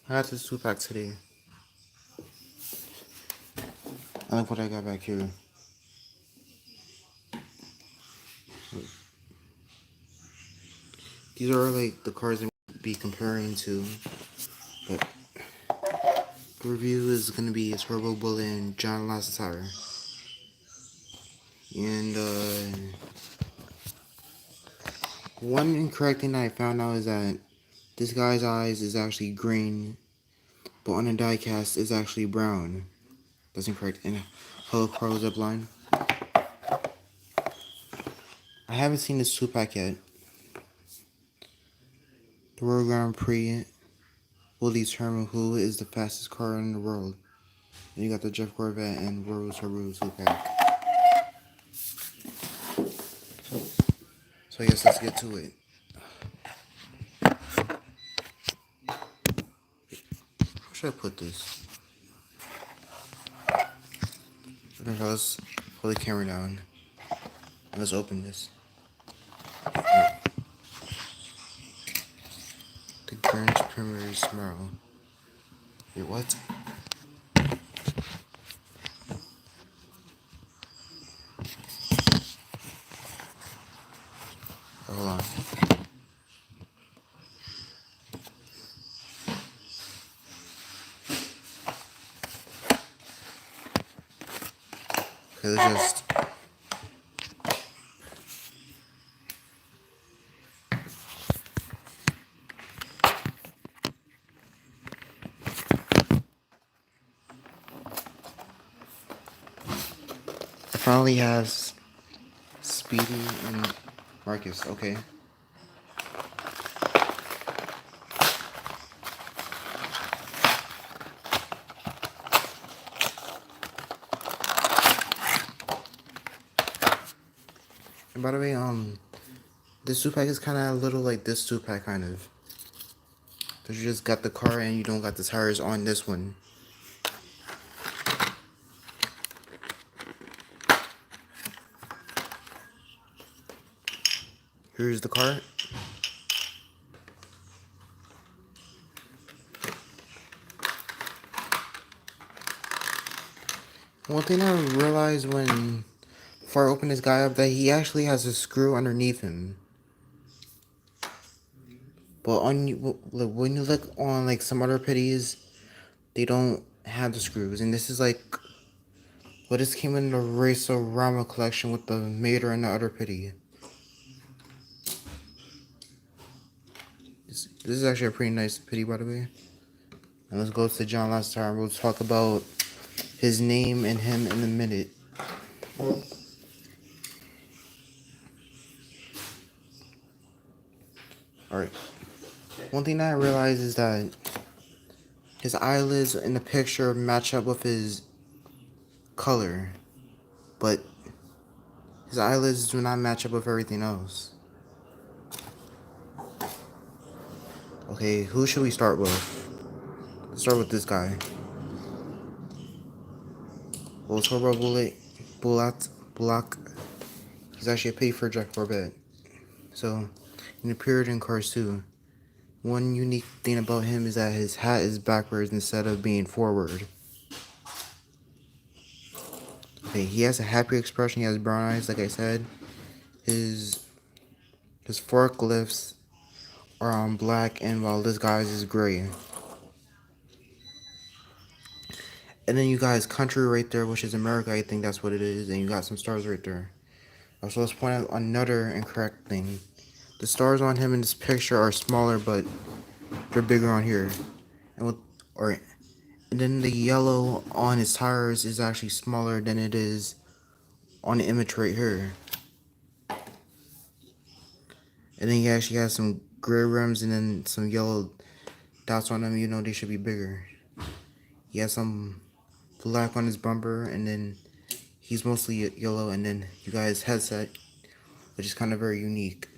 I got this 2-pack today. I like what I got back here. These are like the cars I'm be comparing to, but the review is gonna be Turbo Bullet and John Lassetire. And one incorrect thing that I found out is that this guy's eyes is actually green, but on a diecast is actually brown. That's incorrect. And hello, Carlos Upline. I haven't seen this 2-pack yet. The World Grand Prix will determine who is the fastest car in the world. And you got the Jeff Corvette and World Turbo 2-pack. So I guess let's get to it. Where should I put this? Okay, let's hold the camera down. Let's open this. The Grand Premiere tomorrow. Wait, what? Oh, hold on. Okay, let's just... It finally has Speedy and Marcus, okay. And by the way, this 2-pack is kind of a little like this 2-pack, kind of. Because you just got the car and you don't got the tires on this one. Here's the car. One thing I realized before I opened this guy up, that he actually has a screw underneath him. But when you look on like some other pitties, they don't have the screws. And this is like, well, this came in the Racerama collection with the Mater and the other pitty. This is actually a pretty nice pitty, by the way. And let's go to John Lassetire and we'll talk about his name and him in a minute. Alright. One thing that I realized is that his eyelids in the picture match up with his color, but his eyelids do not match up with everything else. Okay, who should we start with? Let's start with this guy. Well, Turbo Bullock. He's actually a pay for Jack Corbett. So, he appeared in Cars 2. One unique thing about him is that his hat is backwards instead of being forward. Okay, he has a happy expression. He has brown eyes, like I said. His forklifts are on black, and while this guy's is gray. And then you guys country right there, which is America. I think that's what it is. And you got some stars right there. Also, let's point out another incorrect thing. The stars on him in this picture are smaller, but they're bigger on here. And then the yellow on his tires is actually smaller than it is on the image right here. And then he actually has some gray rims and then some yellow dots on them. You know they should be bigger. He has some black on his bumper, and then he's mostly yellow. And then you guys headset, which is kind of very unique.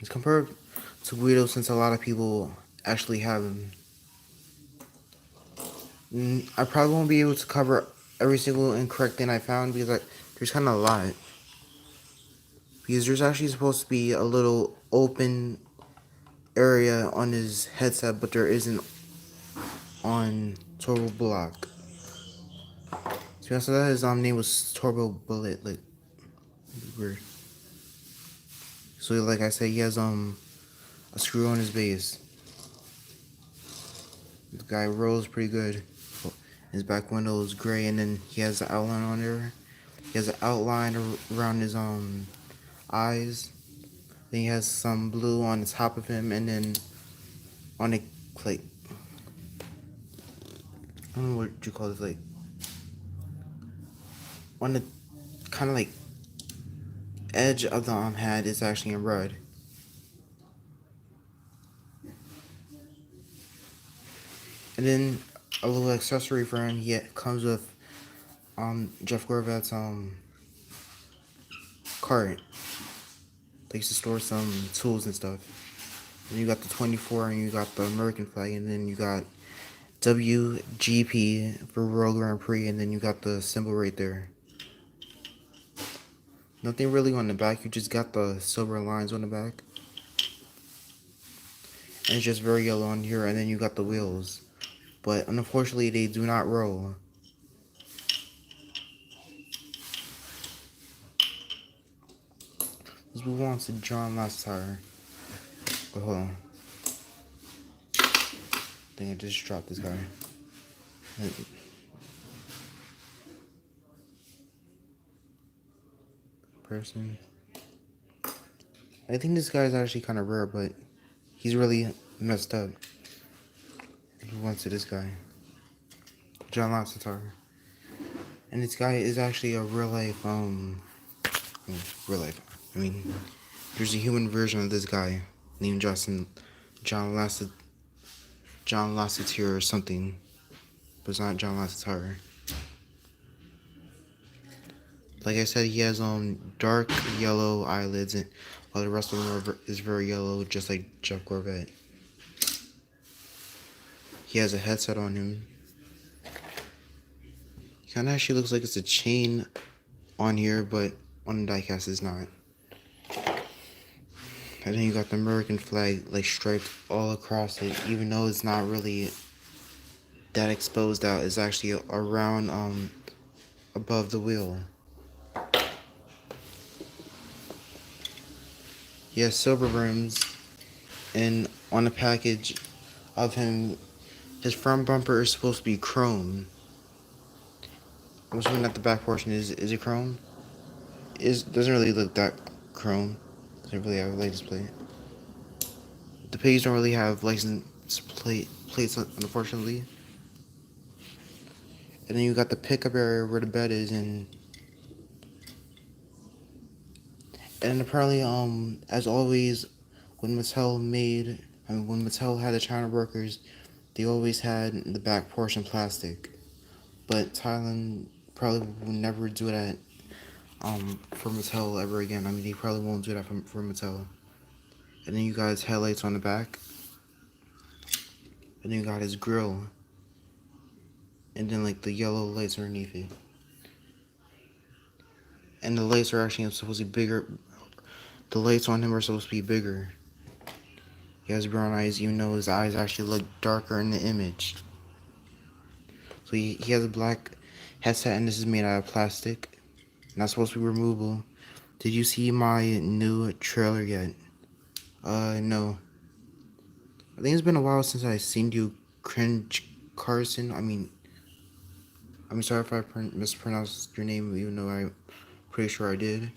It's compared to Guido, since a lot of people actually have him. I probably won't be able to cover every single incorrect thing I found because there's kind of a lot. Because there's actually supposed to be a little open area on his headset, but there isn't on Turbo Bullock. So yeah, so that his name was Turbo Bullet, like weird. So like I said, he has a screw on his base. The guy rolls pretty good. His back window is gray, and then he has the outline on there. He has an outline around his eyes. Then he has some blue on the top of him, and then on the like I don't know what you call this, like on the kind of like edge of the head is actually in red. And then a little accessory for him. He comes with Jeff Gorvet's cart. They used to store some tools and stuff. And you got the 24, and you got the American flag, and then you got WGP for World Grand Prix, and then you got the symbol right there. Nothing really on the back, you just got the silver lines on the back. And it's just very yellow on here, and then you got the wheels. But unfortunately, they do not roll. Let's move on to John Lassetire. But hold on. I think I just dropped this guy. Person. I think this guy is actually kind of rare, but he's really messed up. Who wants to this guy? John Lassetire. And this guy is actually a real life, real life. I mean, there's a human version of this guy named John Lassetire or something, but it's not John Lassetire. Like I said, he has dark yellow eyelids, and while the rest of them is very yellow, just like Jeff Gorvet. He has a headset on him. He kind of actually looks like it's a chain on here, but on the diecast it's not. And then you got the American flag like striped all across it, even though it's not really that exposed out. It's actually around above the wheel. He has silver rims, and on the package of him, his front bumper is supposed to be chrome. I'm assuming that the back portion is it chrome? Doesn't really look that chrome. Doesn't really have a license plate. The pigs don't really have license plates, unfortunately. And then you got the pickup area where the bed is, and apparently, as always, when Mattel had the China workers, they always had the back portion plastic. But Thailand probably will never do that for Mattel ever again. I mean, they probably won't do that for Mattel. And then you got his headlights on the back. And then you got his grill. And then like the yellow lights underneath it. And the lights are actually supposed to be bigger. The lights on him are supposed to be bigger. He has brown eyes, even though his eyes actually look darker in the image. So he has a black headset, and this is made out of plastic. Not supposed to be removable. Did you see my new trailer yet? No. I think it's been a while since I seen you, Cringe Carson. I'm sorry if I mispronounced your name, even though I'm pretty sure I did.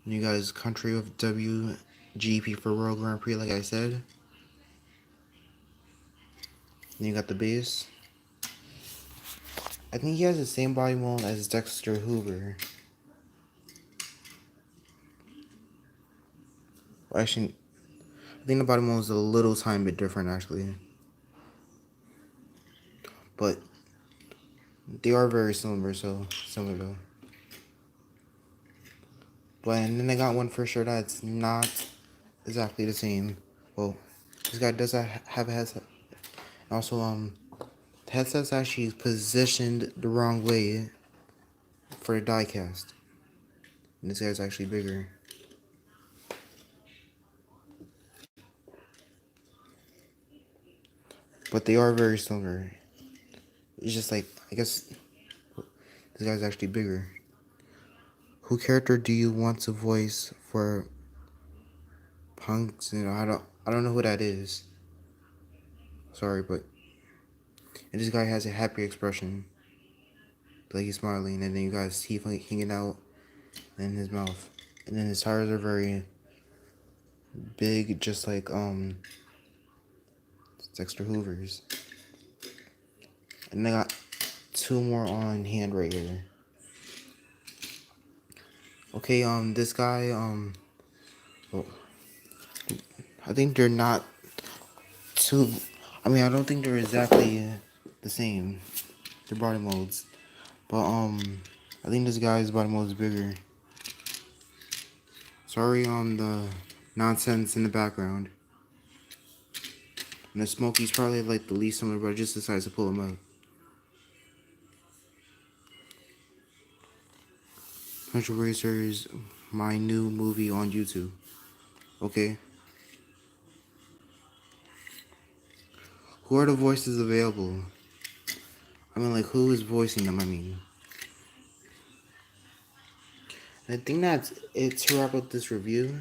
And you guys, country of WGP for World Grand Prix, like I said. And you got the base. I think he has the same body mold as Dexter Hoover. Well, actually, I think the body mold is a little tiny bit different, actually. But they are very similar, similar though. But and then they got one for sure that's not exactly the same. Well, this guy does have a headset. Also, the headset's actually positioned the wrong way for the diecast. And this guy's actually bigger. but they are very similar. It's just like, I guess this guy's actually bigger. Who character do you want to voice for Punks? You know, I don't know who that is. Sorry, but and this guy has a happy expression, like he's smiling, and then you got his teeth hanging out in his mouth, and then his tires are very big, just like Dexter Hoover's. And I got two more on hand right here. Okay, this guy, well, I think they're not too. I mean, I don't think they're exactly the same. They're body molds, but I think this guy's body mold is bigger. Sorry on the nonsense in the background. And the Smokey's probably like the least similar, but I just decided to pull him up. Country Racers, my new movie on YouTube. Okay. Who are the voices available? I mean, like, who is voicing them? I mean, I think that's it to wrap up this review.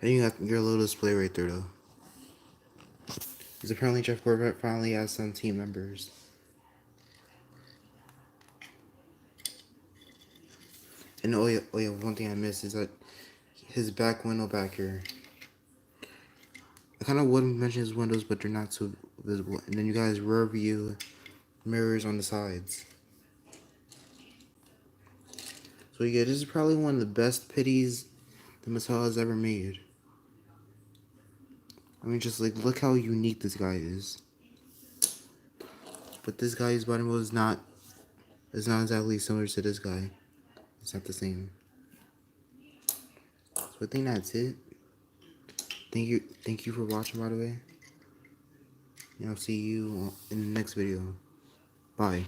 And you got your little display right there, though. Because apparently Jeff Corbett finally has some team members. And oh yeah, one thing I missed is that his back window back here. I kind of would mention his windows, but they're not too visible. And then you guys rear view mirrors on the sides. So yeah, this is probably one of the best pitties that Mattel has ever made. I mean, just like, look how unique this guy is. But this guy's body mode is not exactly similar to this guy. It's not the same. So I think that's it. Thank you for watching, by the way. And I'll see you in the next video. Bye.